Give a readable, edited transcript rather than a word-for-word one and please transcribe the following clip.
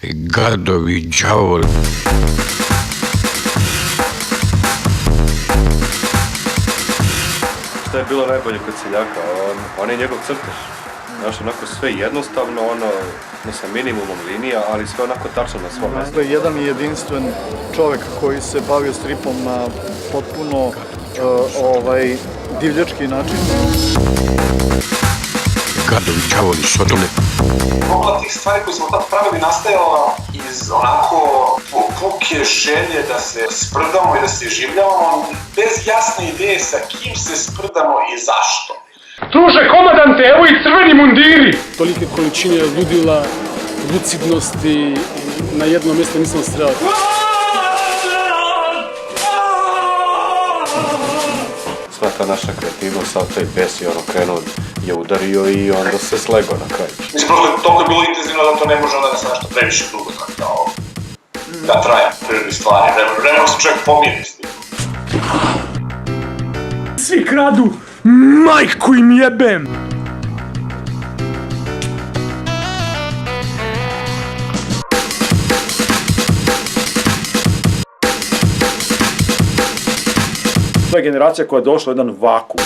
Gadovi đavoli. Šta je bilo najbolje kod Seljaka? On je njegov crtež. Znaš, onako sve jednostavno, sa minimumom linija, ali sve onako tačno na svom mjestu. To je jedan jedinstven čovek koji se bavio stripom na potpuno divljački način. Gadovi đavoli sodone. Mogla tih stvari koje smo tad pravili nastajala iz onako puke želje da se sprdamo i da se življavamo, bez jasne ideje sa kim se sprdamo i zašto. Druže komandante, evo i crveni mundiri! Tolike količine ludila, lucidnosti, na jedno mjesto nisam strelao. Sva ta naša kreativnost, sad taj pes je krenuo, je udario i onda se slego na kraju. Mislim, prosto toliko je bilo intenzivno da to ne može onda da se nešto previše dugo da traje prirodni stvari. Vremeno se čovjek pomiri s tim. Svi kradu, majku im jebem! To je generacija koja je došla u jedan vakuum.